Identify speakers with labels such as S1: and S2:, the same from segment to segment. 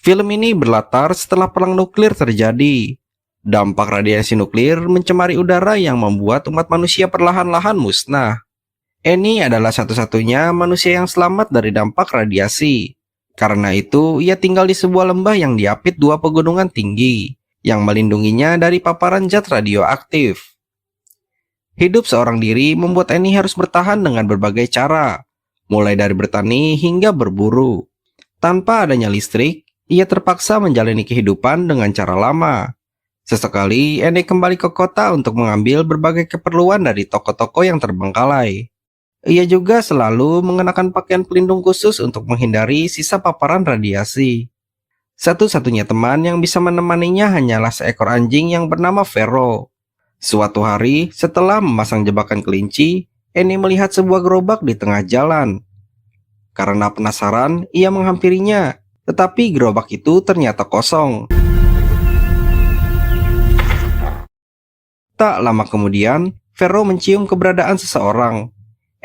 S1: Film ini berlatar setelah perang nuklir terjadi. Dampak radiasi nuklir mencemari udara yang membuat umat manusia perlahan-lahan musnah. Annie adalah satu-satunya manusia yang selamat dari dampak radiasi. Karena itu, ia tinggal di sebuah lembah yang diapit dua pegunungan tinggi, yang melindunginya dari paparan zat radioaktif. Hidup seorang diri membuat Annie harus bertahan dengan berbagai cara, mulai dari bertani hingga berburu. Tanpa adanya listrik, ia terpaksa menjalani kehidupan dengan cara lama. Sesekali, Annie kembali ke kota untuk mengambil berbagai keperluan dari toko-toko yang terbengkalai. Ia juga selalu mengenakan pakaian pelindung khusus untuk menghindari sisa paparan radiasi. Satu-satunya teman yang bisa menemaninya hanyalah seekor anjing yang bernama Vero. Suatu hari, setelah memasang jebakan kelinci, Annie melihat sebuah gerobak di tengah jalan. Karena penasaran, ia menghampirinya, tetapi gerobak itu ternyata kosong. Tak lama kemudian, Vero mencium keberadaan seseorang.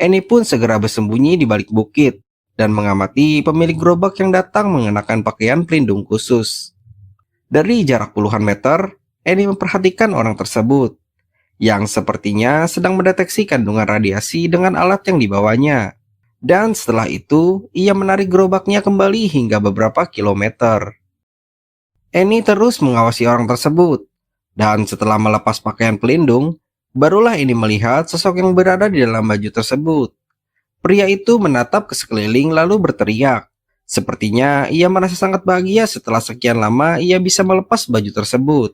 S1: Annie pun segera bersembunyi di balik bukit dan mengamati pemilik gerobak yang datang mengenakan pakaian pelindung khusus. Dari jarak puluhan meter, Annie memperhatikan orang tersebut, yang sepertinya sedang mendeteksi kandungan radiasi dengan alat yang dibawanya. Dan setelah itu, ia menarik gerobaknya kembali hingga beberapa kilometer. Annie terus mengawasi orang tersebut, dan setelah melepas pakaian pelindung, barulah Annie melihat sosok yang berada di dalam baju tersebut. Pria itu menatap ke sekeliling lalu berteriak. Sepertinya ia merasa sangat bahagia setelah sekian lama ia bisa melepas baju tersebut.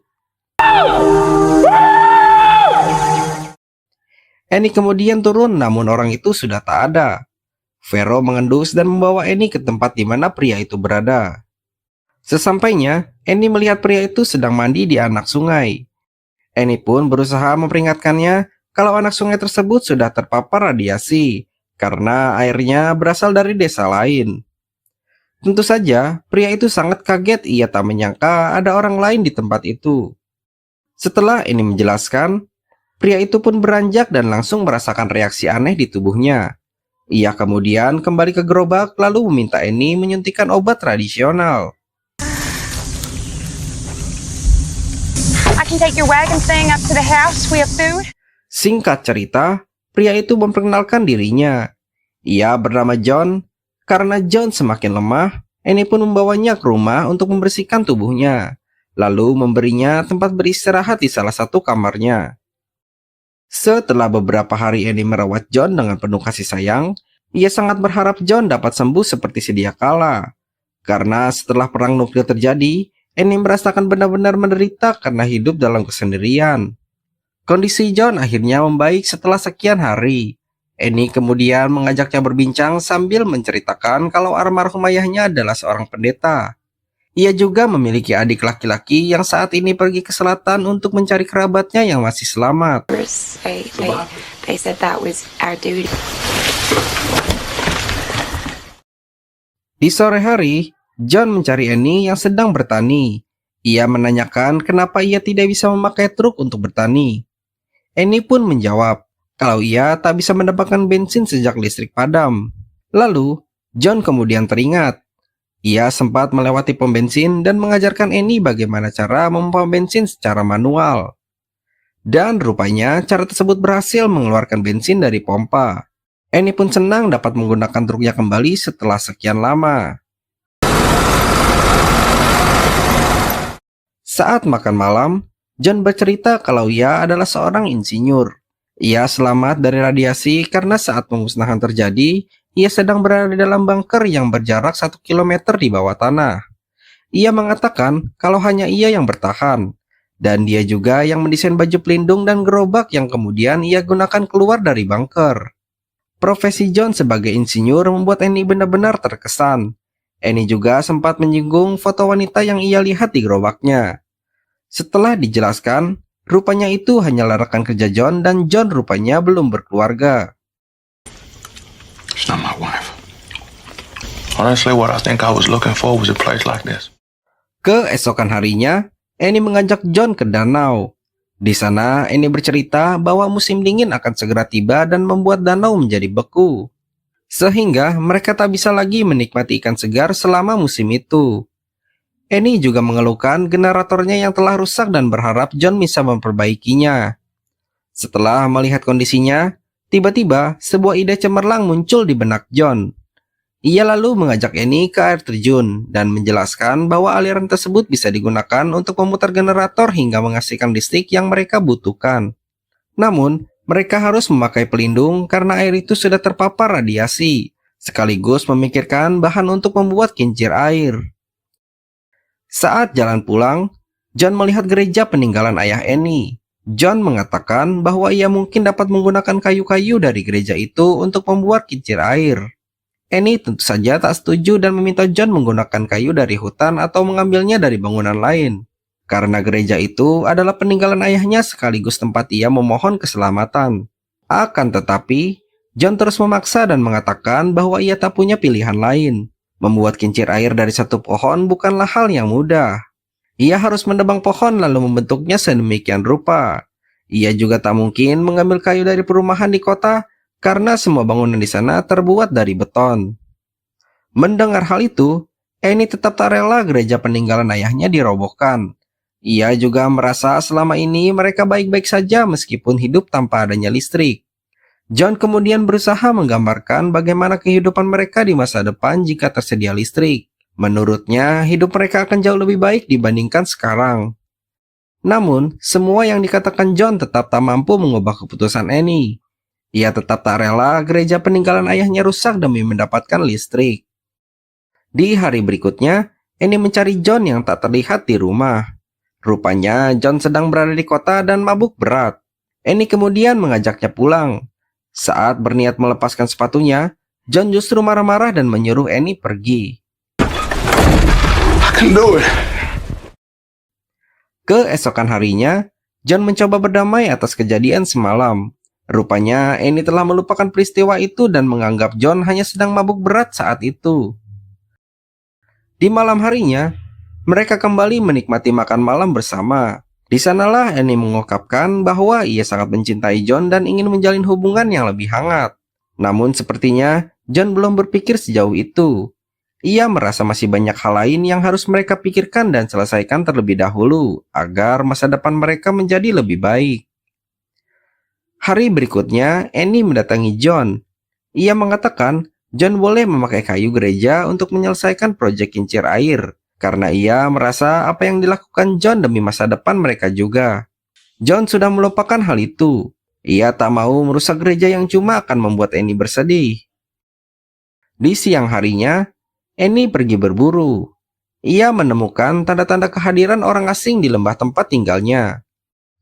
S1: Annie kemudian turun namun orang itu sudah tak ada. Vero mengendus dan membawa Annie ke tempat di mana pria itu berada. Sesampainya, Annie melihat pria itu sedang mandi di anak sungai. Annie pun berusaha memperingatkannya kalau anak sungai tersebut sudah terpapar radiasi, karena airnya berasal dari desa lain. Tentu saja, pria itu sangat kaget, ia tak menyangka ada orang lain di tempat itu. Setelah Annie menjelaskan, pria itu pun beranjak dan langsung merasakan reaksi aneh di tubuhnya. Ia kemudian kembali ke gerobak lalu meminta Annie menyuntikkan obat tradisional. Singkat cerita, pria itu memperkenalkan dirinya. Ia bernama John. Karena John semakin lemah, Annie pun membawanya ke rumah untuk membersihkan tubuhnya, lalu memberinya tempat beristirahat di salah satu kamarnya. Setelah beberapa hari Annie merawat John dengan penuh kasih sayang, ia sangat berharap John dapat sembuh seperti sedia kala. Karena setelah perang nuklir terjadi, Annie merasakan benar-benar menderita karena hidup dalam kesendirian. Kondisi John akhirnya membaik setelah sekian hari. Annie kemudian mengajaknya berbincang sambil menceritakan kalau almarhum ayahnya adalah seorang pendeta. Ia juga memiliki adik laki-laki yang saat ini pergi ke selatan untuk mencari kerabatnya yang masih selamat. Di sore hari, John mencari Annie yang sedang bertani. Ia menanyakan kenapa ia tidak bisa memakai truk untuk bertani. Annie pun menjawab kalau ia tak bisa mendapatkan bensin sejak listrik padam. Lalu, John kemudian teringat. Ia sempat melewati pom bensin dan mengajarkan Annie bagaimana cara memompa bensin secara manual. Dan rupanya cara tersebut berhasil mengeluarkan bensin dari pompa. Annie pun senang dapat menggunakan truknya kembali setelah sekian lama. Saat makan malam, John bercerita kalau ia adalah seorang insinyur. Ia selamat dari radiasi karena saat pemusnahan terjadi, ia sedang berada di dalam bunker yang berjarak 1 kilometer di bawah tanah. Ia mengatakan kalau hanya ia yang bertahan, dan dia juga yang mendesain baju pelindung dan gerobak yang kemudian ia gunakan keluar dari bunker. Profesi John sebagai insinyur membuat Annie benar-benar terkesan. Annie juga sempat menyinggung foto wanita yang ia lihat di gerobaknya. Setelah dijelaskan, rupanya itu hanyalah rekan kerja John dan John rupanya belum berkeluarga.
S2: It's not my wife. Honestly, what I think I was looking for was a place like this.
S1: Keesokan harinya, Annie mengajak John ke danau. Di sana, Annie bercerita bahwa musim dingin akan segera tiba dan membuat danau menjadi beku. Sehingga mereka tak bisa lagi menikmati ikan segar selama musim itu. Annie juga mengeluhkan generatornya yang telah rusak dan berharap John bisa memperbaikinya. Setelah melihat kondisinya, tiba-tiba sebuah ide cemerlang muncul di benak John. Ia lalu mengajak Annie ke air terjun dan menjelaskan bahwa aliran tersebut bisa digunakan untuk memutar generator hingga menghasilkan listrik yang mereka butuhkan. Namun, mereka harus memakai pelindung karena air itu sudah terpapar radiasi, sekaligus memikirkan bahan untuk membuat kincir air. Saat jalan pulang, John melihat gereja peninggalan ayah Annie. John mengatakan bahwa ia mungkin dapat menggunakan kayu-kayu dari gereja itu untuk membuat kincir air. Annie tentu saja tak setuju dan meminta John menggunakan kayu dari hutan atau mengambilnya dari bangunan lain. Karena gereja itu adalah peninggalan ayahnya sekaligus tempat ia memohon keselamatan. Akan tetapi, John terus memaksa dan mengatakan bahwa ia tak punya pilihan lain. Membuat kincir air dari satu pohon bukanlah hal yang mudah. Ia harus menebang pohon lalu membentuknya sedemikian rupa. Ia juga tak mungkin mengambil kayu dari perumahan di kota karena semua bangunan di sana terbuat dari beton. Mendengar hal itu, Annie tetap tak rela gereja peninggalan ayahnya dirobohkan. Ia juga merasa selama ini mereka baik-baik saja meskipun hidup tanpa adanya listrik. John kemudian berusaha menggambarkan bagaimana kehidupan mereka di masa depan jika tersedia listrik. Menurutnya, hidup mereka akan jauh lebih baik dibandingkan sekarang. Namun, semua yang dikatakan John tetap tak mampu mengubah keputusan Annie. Ia tetap tak rela gereja peninggalan ayahnya rusak demi mendapatkan listrik. Di hari berikutnya, Annie mencari John yang tak terlihat di rumah. Rupanya, John sedang berada di kota dan mabuk berat. Annie kemudian mengajaknya pulang. Saat berniat melepaskan sepatunya, John justru marah-marah dan menyuruh Annie pergi.
S2: I can do it.
S1: Keesokan harinya, John mencoba berdamai atas kejadian semalam. Rupanya, Annie telah melupakan peristiwa itu dan menganggap John hanya sedang mabuk berat saat itu. Di malam harinya, mereka kembali menikmati makan malam bersama. Di sanalah Annie mengungkapkan bahwa ia sangat mencintai John dan ingin menjalin hubungan yang lebih hangat. Namun sepertinya, John belum berpikir sejauh itu. Ia merasa masih banyak hal lain yang harus mereka pikirkan dan selesaikan terlebih dahulu, agar masa depan mereka menjadi lebih baik. Hari berikutnya, Annie mendatangi John. Ia mengatakan John boleh memakai kayu gereja untuk menyelesaikan proyek kincir air, karena ia merasa apa yang dilakukan John demi masa depan mereka juga. John sudah melupakan hal itu. Ia tak mau merusak gereja yang cuma akan membuat Annie bersedih. Di siang harinya, Annie pergi berburu. Ia menemukan tanda-tanda kehadiran orang asing di lembah tempat tinggalnya.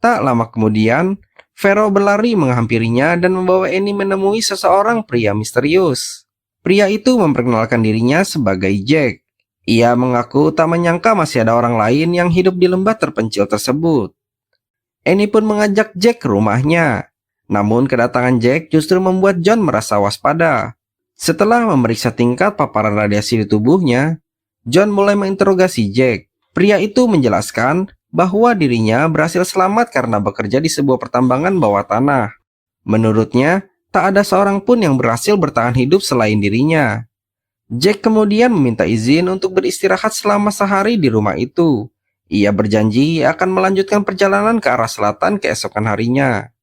S1: Tak lama kemudian, Vero berlari menghampirinya dan membawa Annie menemui seseorang pria misterius. Pria itu memperkenalkan dirinya sebagai Jack. Ia mengaku tak menyangka masih ada orang lain yang hidup di lembah terpencil tersebut. Annie pun mengajak Jack ke rumahnya. Namun kedatangan Jack justru membuat John merasa waspada. Setelah memeriksa tingkat paparan radiasi di tubuhnya, John mulai menginterogasi Jack. Pria itu menjelaskan bahwa dirinya berhasil selamat karena bekerja di sebuah pertambangan bawah tanah. Menurutnya, tak ada seorang pun yang berhasil bertahan hidup selain dirinya. Jack kemudian meminta izin untuk beristirahat selama sehari di rumah itu. Ia berjanji akan melanjutkan perjalanan ke arah selatan keesokan harinya.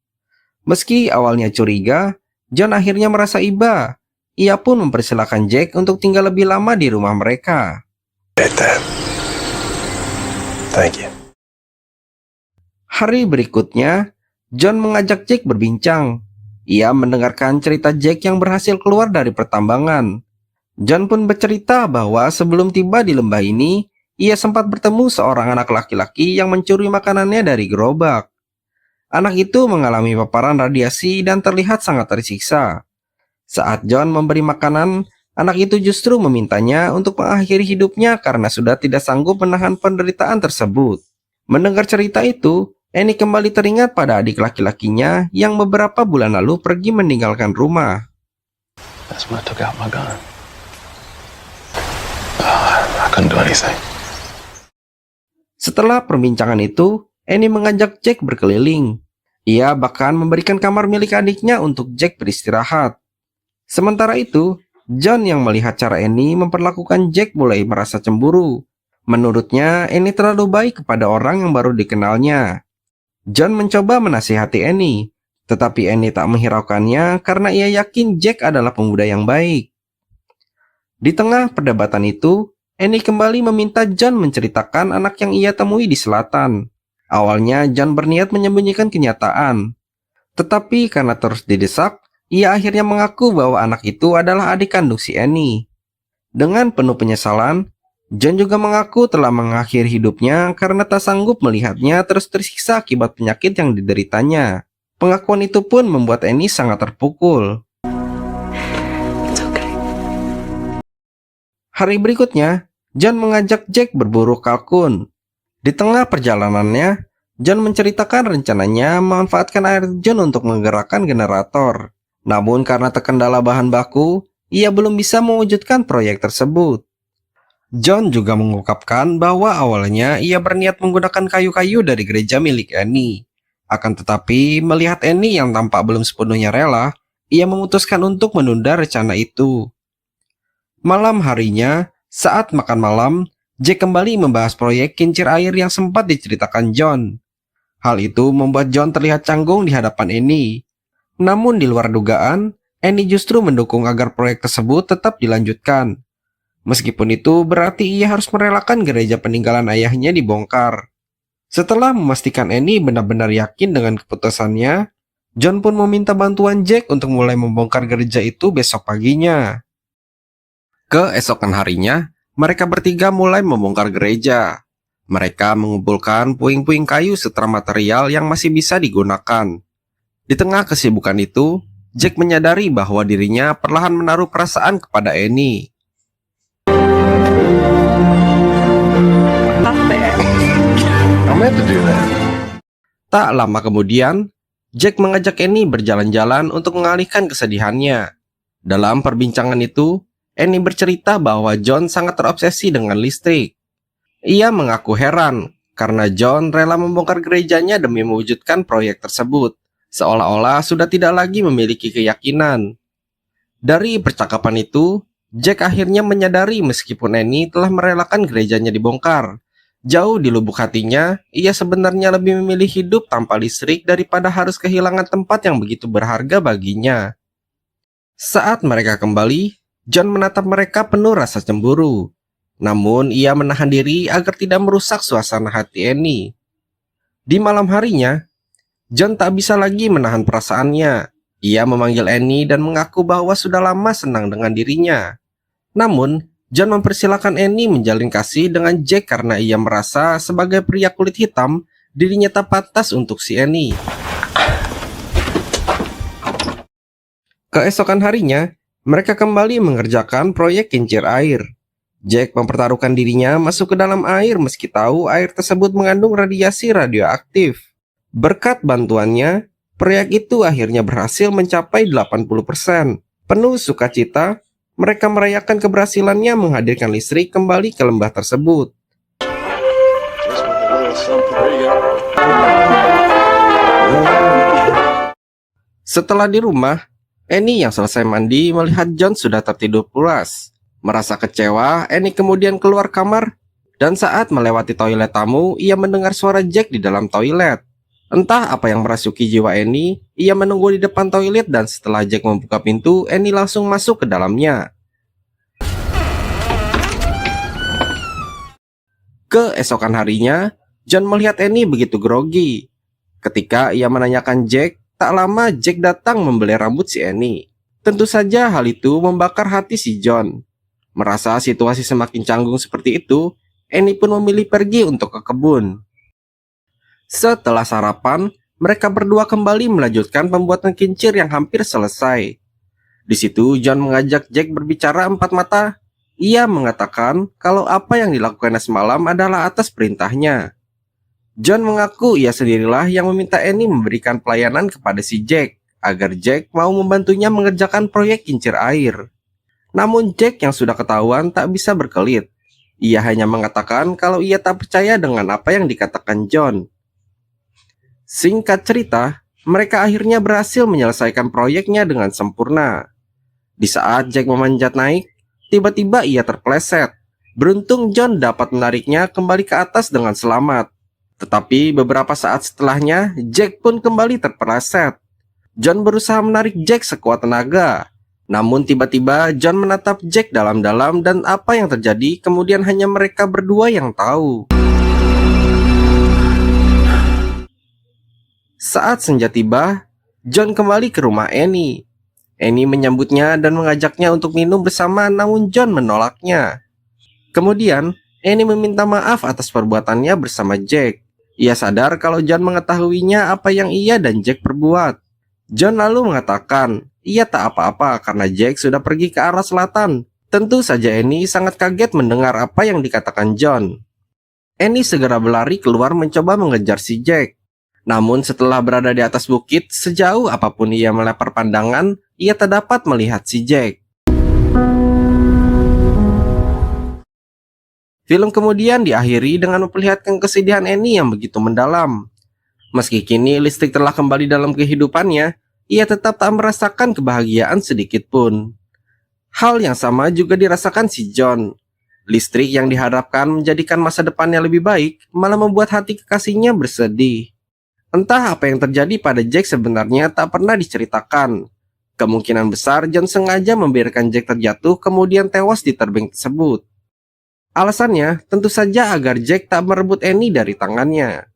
S1: Meski awalnya curiga, John akhirnya merasa iba. Ia pun mempersilahkan Jack untuk tinggal lebih lama di rumah mereka.
S2: Thank you.
S1: Hari berikutnya, John mengajak Jack berbincang. Ia mendengarkan cerita Jack yang berhasil keluar dari pertambangan. John pun bercerita bahwa sebelum tiba di lembah ini, ia sempat bertemu seorang anak laki-laki yang mencuri makanannya dari gerobak. Anak itu mengalami paparan radiasi dan terlihat sangat tersiksa. Saat John memberi makanan, anak itu justru memintanya untuk mengakhiri hidupnya karena sudah tidak sanggup menahan penderitaan tersebut. Mendengar cerita itu, Annie kembali teringat pada adik laki-lakinya yang beberapa bulan lalu pergi meninggalkan rumah.
S2: That's when I took out my gun. I couldn't do anything.
S1: Setelah perbincangan itu, Annie mengajak Jack berkeliling. Ia bahkan memberikan kamar milik adiknya untuk Jack beristirahat. Sementara itu, John yang melihat cara Annie memperlakukan Jack mulai merasa cemburu. Menurutnya, Annie terlalu baik kepada orang yang baru dikenalnya. John mencoba menasihati Annie, tetapi Annie tak menghiraukannya karena ia yakin Jack adalah pemuda yang baik. Di tengah perdebatan itu, Annie kembali meminta John menceritakan anak yang ia temui di selatan. Awalnya John berniat menyembunyikan kenyataan, tetapi karena terus didesak, ia akhirnya mengaku bahwa anak itu adalah adik kandung si Annie. Dengan penuh penyesalan, John juga mengaku telah mengakhiri hidupnya karena tak sanggup melihatnya terus tersiksa akibat penyakit yang dideritanya. Pengakuan itu pun membuat Annie sangat terpukul. Hari berikutnya, John mengajak Jack berburu kalkun. Di tengah perjalanannya, John menceritakan rencananya memanfaatkan air terjun untuk menggerakkan generator. Namun karena terkendala bahan baku, ia belum bisa mewujudkan proyek tersebut. John juga mengungkapkan bahwa awalnya ia berniat menggunakan kayu-kayu dari gereja milik Annie. Akan tetapi, melihat Annie yang tampak belum sepenuhnya rela, ia memutuskan untuk menunda rencana itu. Malam harinya, saat makan malam, Jack kembali membahas proyek kincir air yang sempat diceritakan John. Hal itu membuat John terlihat canggung di hadapan Annie. Namun di luar dugaan, Annie justru mendukung agar proyek tersebut tetap dilanjutkan. Meskipun itu berarti ia harus merelakan gereja peninggalan ayahnya dibongkar. Setelah memastikan Annie benar-benar yakin dengan keputusannya, John pun meminta bantuan Jack untuk mulai membongkar gereja itu besok paginya. Keesokan harinya, mereka bertiga mulai membongkar gereja. Mereka mengumpulkan puing-puing kayu serta material yang masih bisa digunakan. Di tengah kesibukan itu, Jack menyadari bahwa dirinya perlahan menaruh perasaan kepada Annie. Tak lama kemudian, Jack mengajak Annie berjalan-jalan untuk mengalihkan kesedihannya. Dalam perbincangan itu, Annie bercerita bahwa John sangat terobsesi dengan listrik. Ia mengaku heran karena John rela membongkar gerejanya demi mewujudkan proyek tersebut, seolah-olah sudah tidak lagi memiliki keyakinan. Dari percakapan itu, Jack akhirnya menyadari meskipun Annie telah merelakan gerejanya dibongkar, jauh di lubuk hatinya, ia sebenarnya lebih memilih hidup tanpa listrik daripada harus kehilangan tempat yang begitu berharga baginya. Saat mereka kembali, John menatap mereka penuh rasa cemburu. Namun, ia menahan diri agar tidak merusak suasana hati Annie. Di malam harinya, John tak bisa lagi menahan perasaannya. Ia memanggil Annie dan mengaku bahwa sudah lama senang dengan dirinya. Namun, John mempersilahkan Annie menjalin kasih dengan Jack karena ia merasa sebagai pria kulit hitam, dirinya tak pantas untuk si Annie. Keesokan harinya, mereka kembali mengerjakan proyek kincir air. Jack mempertaruhkan dirinya masuk ke dalam air meski tahu air tersebut mengandung radiasi radioaktif. Berkat bantuannya, proyek itu akhirnya berhasil mencapai 80%. Penuh sukacita, mereka merayakan keberhasilannya menghadirkan listrik kembali ke lembah tersebut. Setelah di rumah, Annie yang selesai mandi melihat John sudah tertidur pulas. Merasa kecewa, Annie kemudian keluar kamar, dan saat melewati toilet tamu, ia mendengar suara Jack di dalam toilet. Entah apa yang merasuki jiwa Annie, ia menunggu di depan toilet dan setelah Jack membuka pintu, Annie langsung masuk ke dalamnya. Keesokan harinya, John melihat Annie begitu grogi. Ketika ia menanyakan Jack, tak lama Jack datang membelai rambut si Annie. Tentu saja hal itu membakar hati si John. Merasa situasi semakin canggung seperti itu, Annie pun memilih pergi untuk ke kebun. Setelah sarapan, mereka berdua kembali melanjutkan pembuatan kincir yang hampir selesai. Di situ John mengajak Jack berbicara empat mata. Ia mengatakan kalau apa yang dilakukannya semalam adalah atas perintahnya. John mengaku ia sendirilah yang meminta Annie memberikan pelayanan kepada si Jack, agar Jack mau membantunya mengerjakan proyek kincir air. Namun Jack yang sudah ketahuan tak bisa berkelit. Ia hanya mengatakan kalau ia tak percaya dengan apa yang dikatakan John. Singkat cerita, mereka akhirnya berhasil menyelesaikan proyeknya dengan sempurna. Di saat Jack memanjat naik, tiba-tiba ia terpeleset. Beruntung John dapat menariknya kembali ke atas dengan selamat. Tetapi beberapa saat setelahnya, Jack pun kembali terpeleset. John berusaha menarik Jack sekuat tenaga. Namun tiba-tiba John menatap Jack dalam-dalam dan apa yang terjadi kemudian hanya mereka berdua yang tahu. Saat senja tiba, John kembali ke rumah Annie. Annie menyambutnya dan mengajaknya untuk minum bersama, namun John menolaknya. Kemudian, Annie meminta maaf atas perbuatannya bersama Jack. Ia sadar kalau John mengetahuinya apa yang ia dan Jack perbuat. John lalu mengatakan, ia tak apa-apa karena Jack sudah pergi ke arah selatan. Tentu saja Annie sangat kaget mendengar apa yang dikatakan John. Annie segera berlari keluar mencoba mengejar si Jack. Namun setelah berada di atas bukit, sejauh apapun ia melepar pandangan, ia tak dapat melihat si Jack. Film kemudian diakhiri dengan memperlihatkan kesedihan Annie yang begitu mendalam. Meski kini listrik telah kembali dalam kehidupannya, ia tetap tak merasakan kebahagiaan sedikit pun. Hal yang sama juga dirasakan si John. Listrik yang diharapkan menjadikan masa depannya lebih baik, malah membuat hati kekasihnya bersedih. Entah apa yang terjadi pada Jack sebenarnya tak pernah diceritakan. Kemungkinan besar John sengaja membiarkan Jack terjatuh kemudian tewas di tebing tersebut. Alasannya tentu saja agar Jack tak merebut Annie dari tangannya.